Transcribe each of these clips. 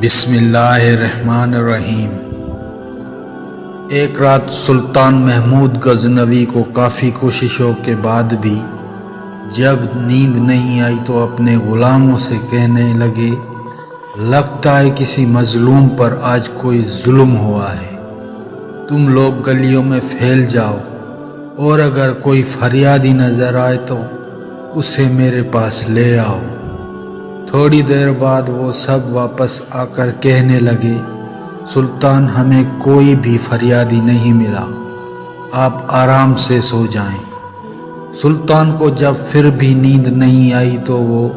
بسم اللہ الرحمن الرحیم۔ ایک رات سلطان محمود غزنوی کو کافی کوششوں کے بعد بھی جب نیند نہیں آئی تو اپنے غلاموں سے کہنے لگے، لگتا ہے کسی مظلوم پر آج کوئی ظلم ہوا ہے، تم لوگ گلیوں میں پھیل جاؤ اور اگر کوئی فریادی نظر آئے تو اسے میرے پاس لے آؤ۔ تھوڑی دیر بعد وہ سب واپس آ کر کہنے لگے، سلطان ہمیں کوئی بھی فریادی نہیں ملا، آپ آرام سے سو جائیں۔ سلطان کو جب پھر بھی نیند نہیں آئی تو وہ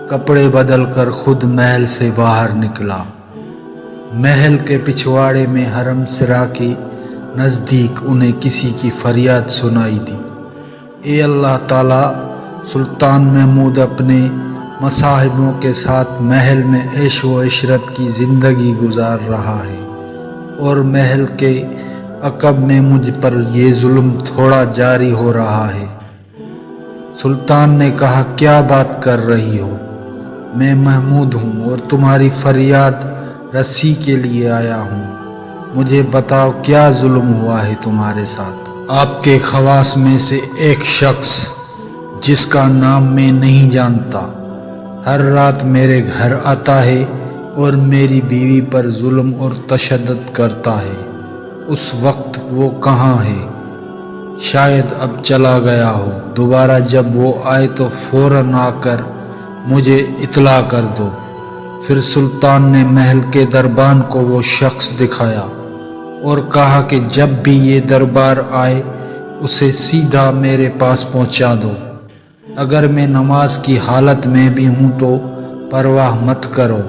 کپڑے بدل کر خود محل سے باہر نکلا۔ محل کے پچھواڑے میں حرم سرا کے نزدیک انہیں کسی کی فریاد سنائی دی، اے اللہ تعالیٰ، سلطان محمود اپنے مصاحبوں کے ساتھ محل میں عیش و عشرت کی زندگی گزار رہا ہے اور محل کے عقب میں مجھ پر یہ ظلم تھوڑا جاری ہو رہا ہے۔ سلطان نے کہا، کیا بات کر رہی ہو؟ میں محمود ہوں اور تمہاری فریاد رسی کے لیے آیا ہوں، مجھے بتاؤ کیا ظلم ہوا ہے تمہارے ساتھ؟ آپ کے خواص میں سے ایک شخص جس کا نام میں نہیں جانتا ہر رات میرے گھر آتا ہے اور میری بیوی پر ظلم اور تشدد کرتا ہے، اس وقت وہ کہاں ہے؟ شاید اب چلا گیا ہو، دوبارہ جب وہ آئے تو فوراً آ کر مجھے اطلاع کر دو۔ پھر سلطان نے محل کے دربان کو وہ شخص دکھایا اور کہا کہ جب بھی یہ دربار آئے اسے سیدھا میرے پاس پہنچا دو، اگر میں نماز کی حالت میں بھی ہوں تو پرواہ مت کرو۔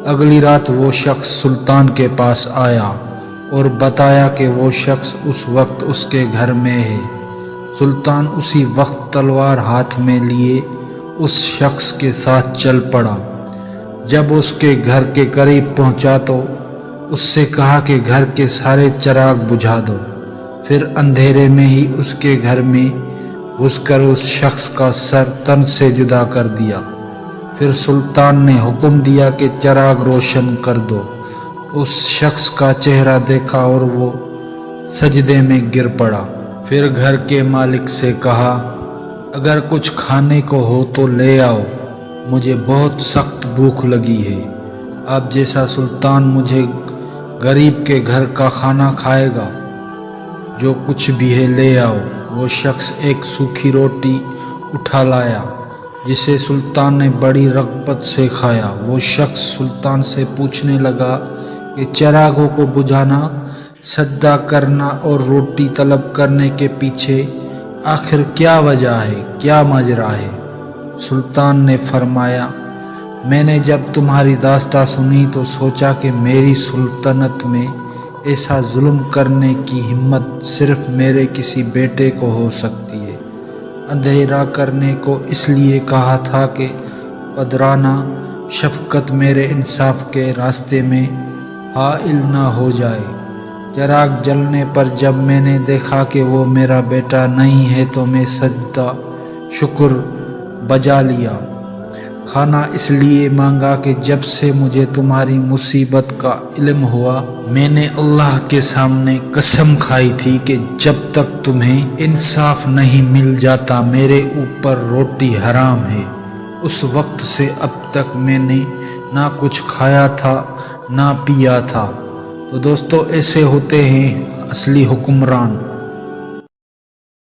اگلی رات وہ شخص سلطان کے پاس آیا اور بتایا کہ وہ شخص اس وقت اس کے گھر میں ہے۔ سلطان اسی وقت تلوار ہاتھ میں لیے اس شخص کے ساتھ چل پڑا۔ جب اس کے گھر کے قریب پہنچا تو اس سے کہا کہ گھر کے سارے چراغ بجھا دو، پھر اندھیرے میں ہی اس کے گھر میں گھس کر اس شخص کا سر تن سے جدا کر دیا۔ پھر سلطان نے حکم دیا کہ چراغ روشن کر دو۔ اس شخص کا چہرہ دیکھا اور وہ سجدے میں گر پڑا۔ پھر گھر کے مالک سے کہا، اگر کچھ کھانے کو ہو تو لے آؤ، مجھے بہت سخت بھوک لگی ہے۔ آپ جیسا سلطان مجھے غریب کے گھر کا کھانا کھائے گا؟ جو کچھ بھی ہے لے آؤ۔ وہ شخص ایک سوکھی روٹی اٹھا لایا جسے سلطان نے بڑی رغبت سے کھایا۔ وہ شخص سلطان سے پوچھنے لگا کہ چراغوں کو بجھانا، سجدہ کرنا اور روٹی طلب کرنے کے پیچھے آخر کیا وجہ ہے، کیا ماجرا ہے؟ سلطان نے فرمایا، میں نے جب تمہاری داستان سنی تو سوچا کہ میری سلطنت میں ایسا ظلم کرنے کی ہمت صرف میرے کسی بیٹے کو ہو سکتی ہے۔ اندھیرا کرنے کو اس لیے کہا تھا کہ پدرانہ شفقت میرے انصاف کے راستے میں حائل نہ ہو جائے۔ چراغ جلنے پر جب میں نے دیکھا کہ وہ میرا بیٹا نہیں ہے تو میں سجدہ شکر بجا لیا۔ کھانا اس لیے مانگا کہ جب سے مجھے تمہاری مصیبت کا علم ہوا میں نے اللہ کے سامنے قسم کھائی تھی کہ جب تک تمہیں انصاف نہیں مل جاتا میرے اوپر روٹی حرام ہے۔ اس وقت سے اب تک میں نے نہ کچھ کھایا تھا نہ پیا تھا۔ تو دوستو، ایسے ہوتے ہیں اصلی حکمران۔